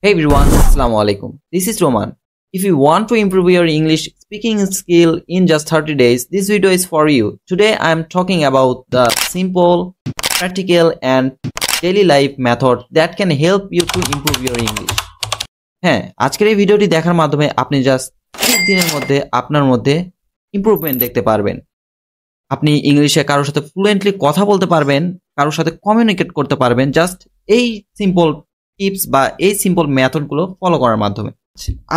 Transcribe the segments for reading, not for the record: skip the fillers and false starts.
Hey everyone, Assalamu alaikum. This is Roman. If you want to improve your English speaking skill in just 30 days, this video is for you. Today I am talking about the simple, practical and daily life method that can help you to improve your English. হ্যাঁ, আজকের এই ভিডিওটি দেখার মাধ্যমে আপনি just 30 দিনের মধ্যে আপনার মধ্যে ইমপ্রুভমেন্ট দেখতে পারবেন। আপনি ইংলিশে কারোর সাথে ফ্লুয়েন্টলি কথা বলতে পারবেন, কারোর সাথে কমিউনিকেট করতে পারবেন জাস্ট এই সিম্পল টিপস বা এই সিম্পল মেথডগুলো ফলো করার মাধ্যমে।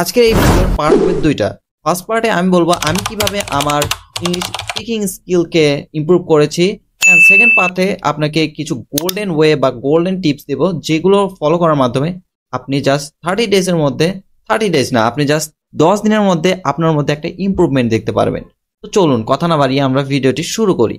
আজকের এই ভিডিওর পার্ট হবে দুইটা। ফার্স্ট পার্টে আমি বলবো আমি কিভাবে আমার ইংলিশ স্পিকিং স্কিলকে ইমপ্রুভ করেছি, অ্যান্ড সেকেন্ড পার্টে আপনাকে কিছু গোল্ডেন ওয়ে বা গোল্ডেন টিপস দেব যেগুলো ফলো করার মাধ্যমে আপনি জাস্ট 30 ডেজের মধ্যে, 30 ডেজ না, আপনি জাস্ট 10 দিনের মধ্যে আপনার মধ্যে একটা ইমপ্রুভমেন্ট দেখতে পারবেন। তো চলুন কথা না বাড়িয়ে আমরা ভিডিওটি শুরু করি।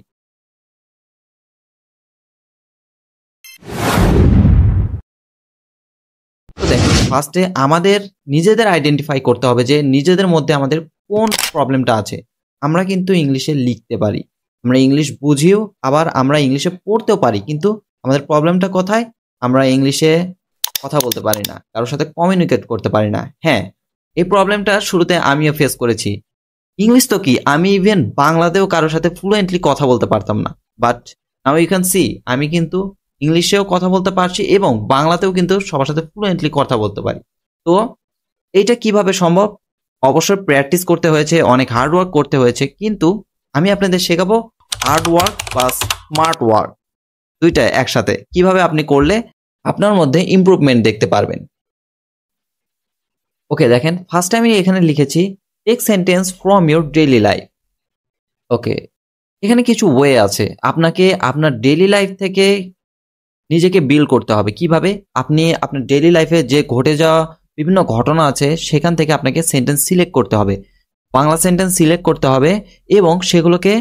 দেখেন, ফার্স্টে আমাদের নিজেদের আইডেন্টিফাই করতে হবে যে নিজেদের মধ্যে আমাদের কোন প্রবলেমটা আছে। আমরা কিন্তু ইংলিশে লিখতে পারি, আমরা ইংলিশ বুঝিও, আবার আমরা ইংলিশে পড়তেও পারি, কিন্তু আমাদের প্রবলেমটা কোথায়? আমরা ইংলিশে কথা বলতে পারি না, কারোর সাথে কমিউনিকেট করতে পারি না। হ্যাঁ, এই প্রবলেমটা শুরুতে আমিও ফেস করেছি। ইংলিশ তো কি, আমি ইভেন বাংলাতেও কারোর সাথে ফ্লুয়েন্টলি কথা বলতে পারতাম না, but now you can see আমি কিন্তু ইংলিশেও কথা বলতে পারছি এবং বাংলাতেও কিন্তু সবার সাথে ফ্লুয়েন্টলি কথা বলতে পারি। তো এইটা কিভাবে সম্ভব? অবশ্যই প্র্যাকটিস করতে হয়েছে, অনেক হার্ড ওয়ার্ক করতে হয়েছে, কিন্তু আমি আপনাদের শেখাবো হার্ড ওয়ার্ক বা স্মার্ট ওয়ার্ক, দুইটা একসাথে কিভাবে আপনি করলে আপনার মধ্যে ইমপ্রুভমেন্ট দেখতে পারবেন। ওকে, দেখেন ফার্স্ট আমি এখানে লিখেছি take sentence from your daily life. Okay, এখানে কিছু ওয়ে আছে, আপনাকে আপনার ডেইলি লাইফ থেকে নিজেকে বিল্ড করতে হবে। কিভাবে? আপনি আপনার ডেইলি লাইফে যে ঘটে যাওয়া বিভিন্ন ঘটনা আছে সেখান থেকে আপনাকে সেন্টেন্স সিলেক্ট করতে হবে, বাংলা সেন্টেন্স সিলেক্ট করতে হবে এবং সেগুলোকে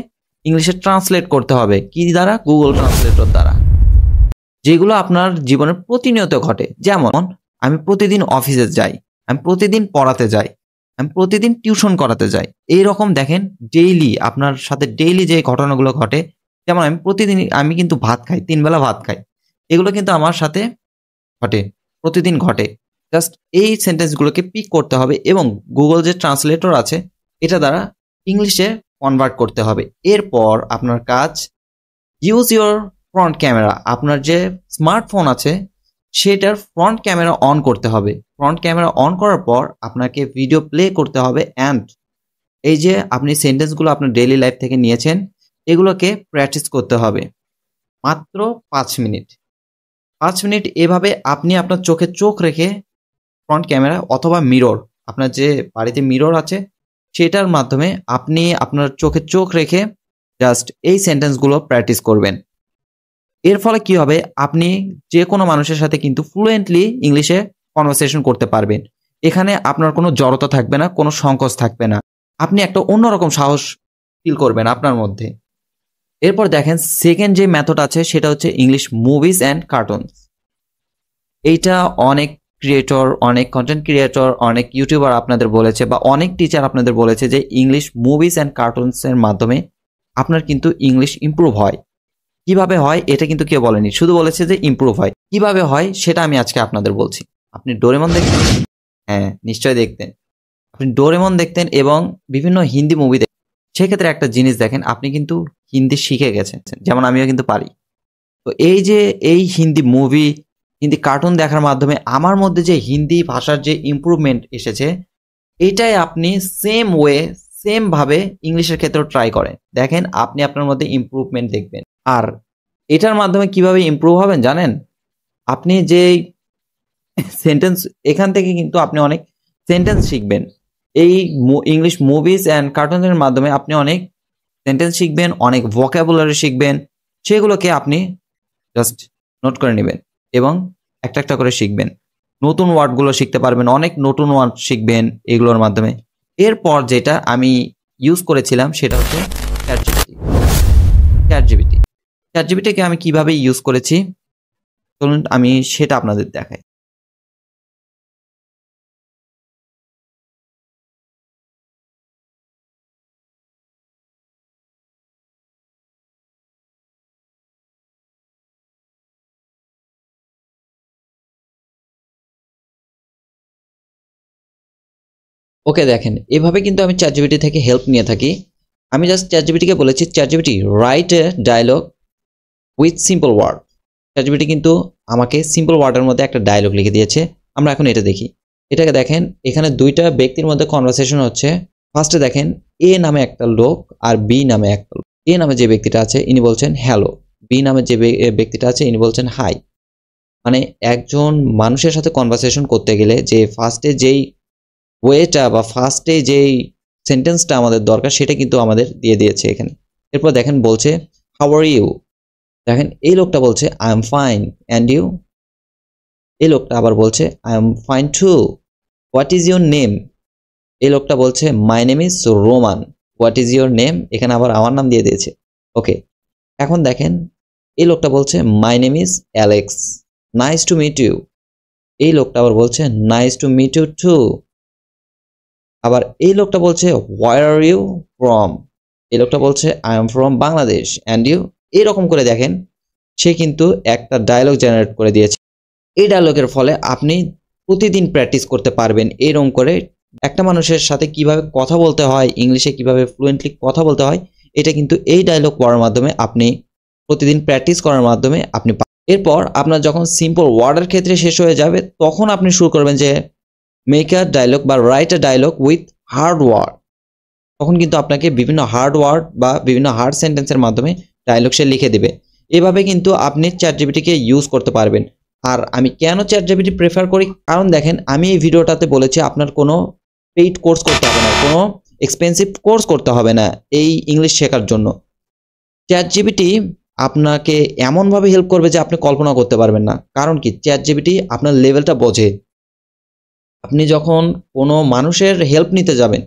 ইংলিশে ট্রান্সলেট করতে হবে। কি দ্বারা? গুগল ট্রান্সলেটর দ্বারা, যেগুলো আপনার জীবনের প্রতিনিয়ত ঘটে। যেমন আমি প্রতিদিন অফিসে যাই, আমি প্রতিদিন পড়াতে যাই, আমি প্রতিদিন টিউশন করাতে যাই। এইরকম দেখেন ডেইলি আপনার সাথে ডেইলি যে ঘটনাগুলো ঘটে, যেমন আমি প্রতিদিন আমি কিন্তু ভাত খাই, 3 বেলা ভাত খাই, এগুলো কিন্তু আমার সাথে ঘটে, প্রতিদিন ঘটে। জাস্ট এই সেন্টেন্সগুলোকে পিক করতে হবে এবং গুগল যে ট্রান্সলেটর আছে এটা দ্বারা ইংলিশে কনভার্ট করতে হবে। এরপর আপনার কাজ ইউজ ইউর ফ্রন্ট ক্যামেরা। আপনার যে স্মার্টফোন আছে সেটার ফ্রন্ট ক্যামেরা অন করতে হবে। ফ্রন্ট ক্যামেরা অন করার পর আপনাকে ভিডিও প্লে করতে হবে, অ্যান্ড এই যে আপনি সেন্টেন্সগুলো আপনার ডেইলি লাইফ থেকে নিয়েছেন এগুলোকে প্র্যাকটিস করতে হবে মাত্র 5 মিনিট। 5 মিনিট এভাবে আপনি আপনার চোখে চোখ রেখে ফ্রন্ট ক্যামেরা অথবা মিরর, আপনার যে বাড়িতে মিরর আছে সেটার মাধ্যমে আপনি আপনার চোখে চোখ রেখে জাস্ট এই সেন্টেন্সগুলো প্র্যাকটিস করবেন। এর ফলে কি হবে? আপনি যে কোনো মানুষের সাথে কিন্তু ফ্লুয়েন্টলি ইংলিশে কনভারসেশন করতে পারবেন। এখানে আপনার কোনো জড়তা থাকবে না, কোনো সংকোচ থাকবে না, আপনি একটা অন্যরকম সাহস ফিল করবেন আপনার মধ্যে। এরপর দেখেন সেকেন্ড যে মেথড আছে সেটা হচ্ছে ইংলিশ মুভিজ অ্যান্ড কার্টুনস। এইটা অনেক ক্রিয়েটর, অনেক কন্টেন্ট ক্রিয়েটর, অনেক ইউটিউবার আপনাদের বলেছে বা অনেক টিচার আপনাদের বলেছে যে ইংলিশ মুভিজ অ্যান্ড কার্টুনসের মাধ্যমে আপনার কিন্তু ইংলিশ ইমপ্রুভ হয়। কিভাবে হয় এটা কিন্তু কেউ বলেনি, শুধু বলেছে যে ইমপ্রুভ হয়। কিভাবে হয় সেটা আমি আজকে আপনাদের বলছি। আপনি ডোরেমন দেখতেন? হ্যাঁ, নিশ্চয়ই দেখতেন। আপনি ডোরেমন দেখতেন এবং বিভিন্ন হিন্দি মুভি দেখতেন। সেক্ষেত্রে একটা জিনিস দেখেন, আপনি কিন্তু হিন্দি শিখে গেছেন, যেমন আমিও কিন্তু পারি। তো এই যে এই হিন্দি মুভি, হিন্দি কার্টুন দেখার মাধ্যমে আমার মধ্যে যে হিন্দি ভাষার যে ইমপ্রুভমেন্ট এসেছে, এইটাই আপনি সেম ওয়ে, সেম ভাবে ইংলিশের ক্ষেত্রেও ট্রাই করেন, দেখেন আপনি আপনার মধ্যে ইমপ্রুভমেন্ট দেখবেন। আর এটার মাধ্যমে কিভাবে ইমপ্রুভ হবেন জানেন? আপনি যে সেন্টেন্স, এখান থেকে কিন্তু আপনি অনেক সেন্টেন্স শিখবেন। এই ইংলিশ মুভিজ অ্যান্ড কার্টুনের মাধ্যমে আপনি অনেক সেন্টেন্স শিখবেন, অনেক ভোকাবুলারি শিখবেন, সেগুলোকে আপনি জাস্ট নোট করে নেবেন এবং একটা একটা করে শিখবেন। নতুন ওয়ার্ডগুলো শিখতে পারবেন, অনেক নতুন ওয়ার্ড শিখবেন এগুলোর মাধ্যমে। এরপর যেটা আমি ইউজ করেছিলাম সেটা হচ্ছে চ্যাটজিপিটি। চ্যাটজিপিটি চ্যাটজিপিটিকে আমি কিভাবে ইউজ করেছি চলুন আমি সেটা আপনাদের দেখাই। ওকে, দেখেন এভাবে কিন্তু আমি চ্যাটজিপিটি থেকে হেল্প নিয়ে থাকি। আমি জাস্ট চ্যাটজিপিটিকে বলেছি, ChatGPT write a dialogue with simple word. ChatGPT কিন্তু আমাকে সিম্পল ওয়ার্ডের মধ্যে একটা ডায়লগ লিখে দিয়েছে। আমরা এখন এটা দেখি। এটাকে দেখেন, এখানে দুইটা ব্যক্তির মধ্যে কনভারসেশন হচ্ছে। ফার্স্টে দেখেন, এ নামে একটা লোক আর বি নামে একটা লোক। এ নামে যে ব্যক্তিটা আছে ইনি বলছেন হ্যালো, বি নামে যে ব্যক্তিটা আছে ইনি বলছেন হাই। মানে একজন মানুষের সাথে কনভারসেশন করতে গেলে যে ফার্স্টে যেই ওয়েটা বা ফার্স্টে যেই সেন্টেন্সটা আমাদের দরকার সেটা কিন্তু আমাদের দিয়ে দিয়েছে এখানে। এরপর দেখেন বলছে হাউ আর ইউ। দেখেন এই লোকটা বলছে I am fine and you. এই লোকটা আবার বলছে I am fine too. What is your name. এই লোকটা বলছে my name is Roman. What is your name, এখানে আবার আমার নাম দিয়ে দিয়েছে। ওকে, এখন দেখেন এই লোকটা বলছে my name is Alex, nice to meet you. এই লোকটা আবার বলছে nice to meet you too. আবার এই লোকটা বলছে হোয়ার আর ইউ ফ্রম। এই লোকটা বলছে I am from Bangladesh and you. এরকম করে দেখেন সে কিন্তু একটা ডায়লগ জেনারেট করে দিয়েছে। এই ডায়লগের ফলে আপনি প্রতিদিন প্র্যাকটিস করতে পারবেন এরকম করে। একটা মানুষের সাথে কিভাবে কথা বলতে হয়, ইংলিশে কিভাবে ফ্লুয়েন্টলি কথা বলতে হয়, এটা কিন্তু এই ডায়লগ পড়ার মাধ্যমে আপনি প্রতিদিন প্র্যাকটিস করার মাধ্যমে আপনি এরপর আপনার যখন সিম্পল ওয়ার্ডের ক্ষেত্রে শেষ হয়ে যাবে তখন আপনি শুরু করবেন যে মেক আ ডায়লগ বা write a dialogue with hard word. তখন কিন্তু আপনাকে বিভিন্ন হার্ড ওয়ার্ড বা বিভিন্ন হার্ড সেন্টেন্সের মাধ্যমে ডায়লগ সে লিখে দেবে। এভাবে কিন্তু আপনি চ্যাটজিপিটিকে ইউজ করতে পারবেন। আর আমি কেন চ্যাটজিপিটি প্রেফার করি, কারণ দেখেন আমি এই ভিডিওটাতে বলেছি আপনার কোনো পেইড কোর্স করতে হবে না, কোনো এক্সপেন্সিভ কোর্স করতে হবে না এই ইংলিশ শেখার জন্য। চ্যাটজিপিটি আপনাকে এমনভাবে হেল্প করবে যে আপনি কল্পনা করতে পারবেন না। কারণ কি, চ্যাটজিপিটি আপনার লেভেলটা বোঝে। আপনি যখন কোনো মানুষের হেল্প নিতে যাবেন,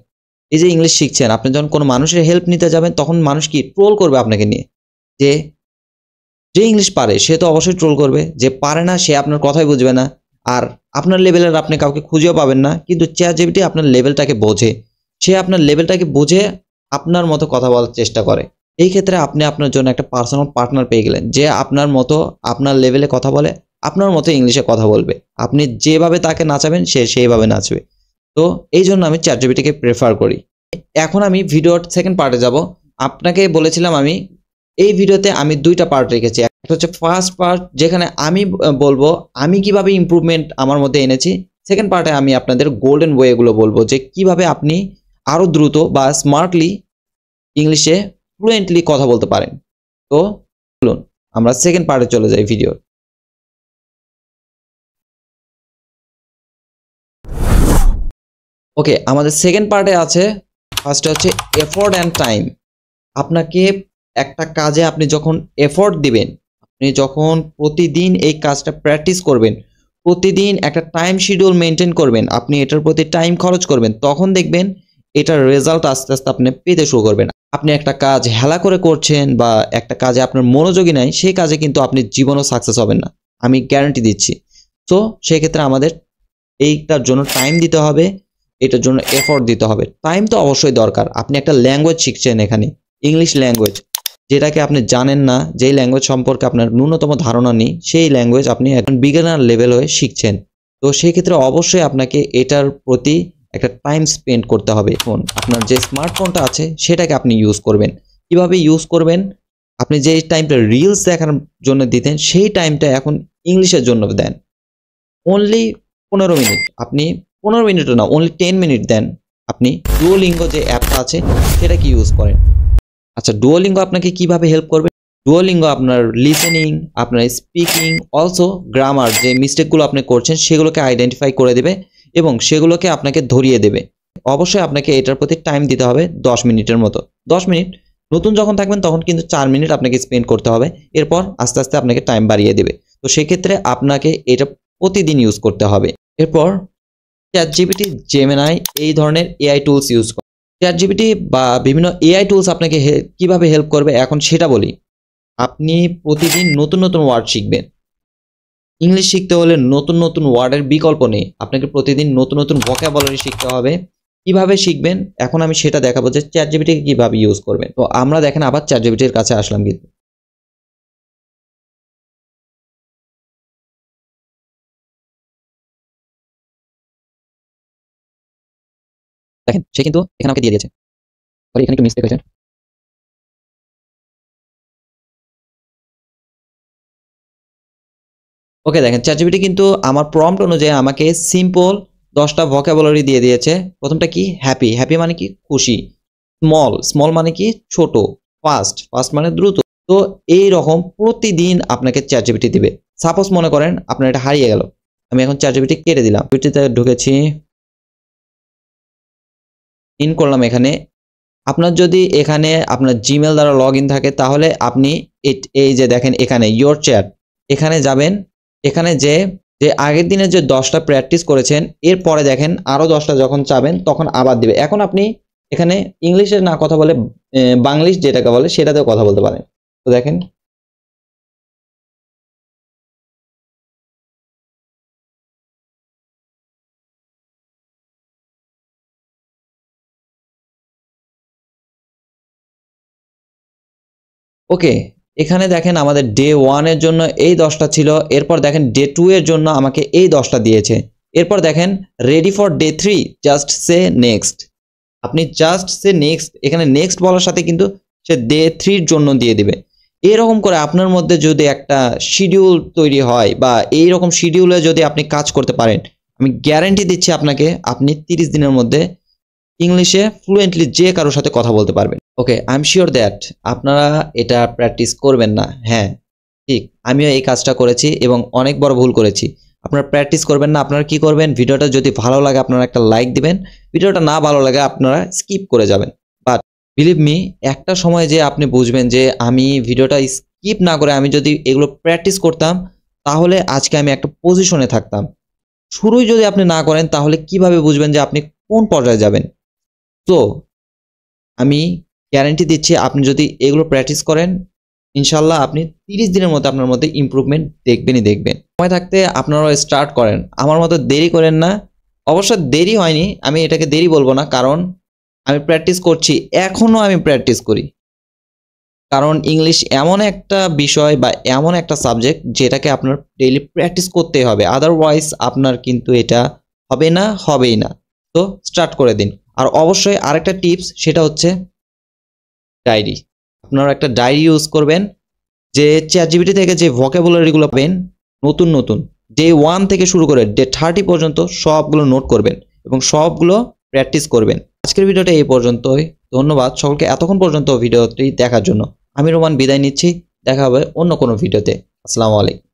এই যে ইংলিশ শিখছেন, আপনি যখন কোনো মানুষের হেল্প নিতে যাবেন তখন মানুষ কি ট্রোল করবে আপনাকে নিয়ে। যে যে ইংলিশ পারে সে তো অবশ্যই ট্রোল করবে, যে পারে না সে আপনার কথাই বুঝবে না। আর আপনার লেভেলের আপনি কাউকে খুঁজেও পাবেন না। কিন্তু চ্যাটজিপিটি আপনার লেভেলটাকে বোঝে। সে আপনার লেভেলটাকে বুঝে আপনার মতো কথা বলার চেষ্টা করে। এই ক্ষেত্রে আপনি আপনার জন্য একটা পার্সোনাল পার্টনার পেয়ে গেলেন, যে আপনার মতো আপনার লেভেলে কথা বলে, আপনার মতো ইংলিশে কথা বলবে। আপনি যেভাবে তাকে নাচাবেন সে সেইভাবে নাচবে। তো এই জন্য আমি চ্যাটজিপিটিকে প্রেফার করি। এখন আমি ভিডিওর সেকেন্ড পার্টে যাব। আপনাকে বলেছিলাম আমি এই ভিডিওতে আমি দুইটা পার্ট রেখেছি। একটা হচ্ছে ফার্স্ট পার্ট, যেখানে আমি বলবো আমি কিভাবে ইমপ্রুভমেন্ট আমার মধ্যে এনেছি। সেকেন্ড পার্টে আমি আপনাদের গোল্ডেন ওয়েগুলো বলবো, যে কিভাবে আপনি আরো দ্রুত বা স্মার্টলি ইংলিশে ফ্লুয়েন্টলি কথা বলতে পারেন। তো চলুন আমরা সেকেন্ড পার্টে চলে যাই ভিডিওর। ওকে, আমাদের সেকেন্ড পার্টে আছে, ফার্স্টে হচ্ছে এফোর্ট অ্যান্ড টাইম। আপনাকে একটা কাজে আপনি যখন এফোর্ট দিবেন, আপনি যখন প্রতিদিন এই কাজটা প্র্যাকটিস করবেন, প্রতিদিন একটা টাইম শিডিউল মেনটেন করবেন, আপনি এটার প্রতি টাইম খরচ করবেন, তখন দেখবেন এটার রেজাল্ট আস্তে আস্তে আপনি পেতে শুরু করবেন। আপনি একটা কাজ হেলা করে করছেন বা একটা কাজে আপনার মনোযোগী নাই, সেই কাজে কিন্তু আপনি জীবনও সাকসেস হবেন না, আমি গ্যারান্টি দিচ্ছি। তো সেক্ষেত্রে আমাদের এইটার জন্য টাইম দিতে হবে, এটার জন্য এফোর্ট দিতে হবে। টাইম তো অবশ্যই দরকার। আপনি একটা ল্যাঙ্গুয়েজ শিখছেন এখানে, ইংলিশ ল্যাঙ্গুয়েজ, যেটাকে আপনি জানেন না, যেই ল্যাঙ্গুয়েজ সম্পর্কে আপনার ন্যূনতম ধারণা নেই, সেই ল্যাঙ্গুয়েজ আপনি এখন বিগিনার লেভেল হয়ে শিখছেন। তো সেই ক্ষেত্রে অবশ্যই আপনাকে এটার প্রতি একটা টাইম স্পেন্ড করতে হবে। ফোন, আপনার যে স্মার্টফোনটা আছে সেটাকে আপনি ইউজ করবেন। কিভাবে ইউজ করবেন, আপনি যে টাইমটা রিলস দেখার জন্য দিতেন সেই টাইমটা এখন ইংলিশের জন্য দেন। অনলি 15 মিনিট, আপনি 15 মিনিটও না, অনলি 10 মিনিট দেন। আপনি ডুওলিঙ্গো যে অ্যাপটা আছে সেটাকে ইউজ করেন। আচ্ছা, ডুওলিঙ্গো আপনাকে কিভাবে হেল্প করবে? ডুওলিঙ্গো আপনার লিসেনিং, আপনার স্পিকিং, অলসো গ্রামার, যে মিস্টেকগুলো আপনি করছেন সেগুলোকে আইডেন্টিফাই করে দেবে এবং সেগুলোকে আপনাকে ধরিয়ে দেবে। অবশ্যই আপনাকে এটার প্রতি টাইম দিতে হবে 10 মিনিটের মতো। 10 মিনিট, নতুন যখন থাকবেন তখন কিন্তু 4 মিনিট আপনাকে স্পেন্ড করতে হবে। এরপর আস্তে আস্তে আপনাকে টাইম বাড়িয়ে দেবে। তো সেক্ষেত্রে আপনাকে এটা প্রতিদিন ইউজ করতে হবে। এরপর চ্যাটজিপিটি, জেমিনাই, এই ধরনের এআই টুলস ইউজ করে। চ্যাটজিপিটি বা বিভিন্ন এআই টুলস আপনাকে কিভাবে হেল্প করবে এখন সেটা বলি। আপনি প্রতিদিন নতুন নতুন ওয়ার্ড শিখবেন। ইংলিশ শিখতে হলে নতুন নতুন ওয়ার্ডের বিকল্প নেই। আপনাকে প্রতিদিন নতুন নতুন ভোকাবুলারি শিখতে হবে। কিভাবে শিখবেন এখন আমি সেটা দেখাবো, যে চ্যাটজিপিটিকে কিভাবে ইউজ করবেন। তো আমরা দেখেন আবার চ্যাটজিপিটির কাছে আসলাম কিন্তু। দেখেন সে কিন্তু এখানে আমাকে দিয়ে দিয়েছে। সরি, এখানে একটু মিস্টেক হয়েছে। ওকে, দেখেন চ্যাটজিপিটি কিন্তু আমার প্রম্পট অনুযায়ী আমাকে সিম্পল 10টা ভোকাবুলারি দিয়ে দিয়েছে। প্রথমটা কি? হ্যাপি। হ্যাপি মানে কি? খুশি। স্মল। স্মল মানে কি? ছোট। ফাস্ট। ফাস্ট মানে দ্রুত। তো এই রকম প্রতিদিন আপনাকে চ্যাটজিপিটি দিবে। সাপোজ মনে করেন আপনার এটা হারিয়ে গেল। আমি এখন চ্যাটজিপিটি কেটে দিলাম। চ্যাটজিপিটিতে ঢুকেছি। ইন করলাম এখানে। আপনার যদি এখানে আপনার জিমেল দ্বারা লগইন থাকে তাহলে আপনি এই যে দেখেন এখানে ইয়োর চ্যাট, এখানে যাবেন। এখানে যে আগের দিনে যে 10টা প্র্যাকটিস করেছেন এরপরে দেখেন আরো 10টা যখন চাবেন তখন আবার দিবে। এখন আপনি এখানে ইংলিশে না কথা বলে বাংলিশ যেটাকে বলে সেটাতেও কথা বলতে পারেন। তো দেখেন ওকে, এখানে দেখেন আমাদের ডে 1 এর জন্য এই 10টা ছিল। এরপর দেখেন ডে 2 এর জন্য আমাকে এই 10টা দিয়েছে। এরপর দেখেন ready for day 3 just say next. আপনি জাস্ট সে নেক্সট, এখানে নেক্সট বলার সাথে কিন্তু সে ডে 3 এর জন্য দিয়ে দিবে। এরকম করে আপনার মধ্যে যদি একটা শিডিউল তৈরি হয় বা এই রকম শিডিউলে যদি আপনি কাজ করতে পারেন, আমি গ্যারান্টি দিচ্ছি আপনাকে আপনি 30 দিনের মধ্যে ইংলিশে ফ্লুয়েন্টলি যে কারোর সাথে কথা বলতে পারবেন। ওকে, আই এম শিওর দ্যাট আপনারা এটা প্র্যাকটিস করবেন না। হ্যাঁ, ঠিক, আমিও এই কাজটা করেছি এবং অনেক বড় ভুল করেছি। আপনারা প্র্যাকটিস করবেন না। আপনারা কি করবেন? ভিডিওটা যদি ভালো লাগে আপনারা একটা লাইক দিবেন। ভিডিওটা না ভালো লাগে আপনারা স্কিপ করে যাবেন। বাট বিলিভ মি, একটা সময় যে আপনি বুঝবেন যে আমি ভিডিওটা স্কিপ না করে আমি যদি এগুলো প্র্যাকটিস করতাম তাহলে আজকে আমি একটা পজিশনে থাকতাম। শুরুই যদি আপনি না করেন তাহলে কিভাবে বুঝবেন যে আপনি কোন পর্যায়ে যাবেন? তো আমি গ্যারান্টি দিচ্ছি আপনি যদি এগুলো প্র্যাকটিস করেন ইনশাল্লাহ আপনি 30 দিনের মধ্যে আপনার মধ্যে ইমপ্রুভমেন্ট দেখবেনই দেখবেন। সময় থাকতে আপনারাও স্টার্ট করেন, আমার মতো দেরি করেন না। অবশ্য দেরি হয়নি, আমি এটাকে দেরি বলবো না, কারণ আমি প্র্যাকটিস করছি, এখনও আমি প্র্যাকটিস করি। কারণ ইংলিশ এমন একটা বিষয় বা এমন একটা সাবজেক্ট যেটাকে আপনার ডেইলি প্র্যাকটিস করতেই হবে, আদারওয়াইজ আপনার কিন্তু এটা হবে না, হবেই না। তো স্টার্ট করে দিন। আর অবশ্যই আরেকটা টিপস, সেটা হচ্ছে ডায়েরি। আপনারা একটা ডায়েরি ইউজ করবেন, যে চ্যাটজিপিটি থেকে যে ভোকাবুলারিগুলো পাবেন নতুন নতুন, ডে 1 থেকে শুরু করে ডে 30 পর্যন্ত সবগুলো নোট করবেন এবং সবগুলো প্র্যাকটিস করবেন। আজকের ভিডিওটা এই পর্যন্তই। ধন্যবাদ সকলকে এতক্ষণ পর্যন্ত ভিডিওটি দেখার জন্য। আমি রোমান বিদায় নিচ্ছি। দেখা হবে অন্য কোনো ভিডিওতে। আসসালামু আলাইকুম।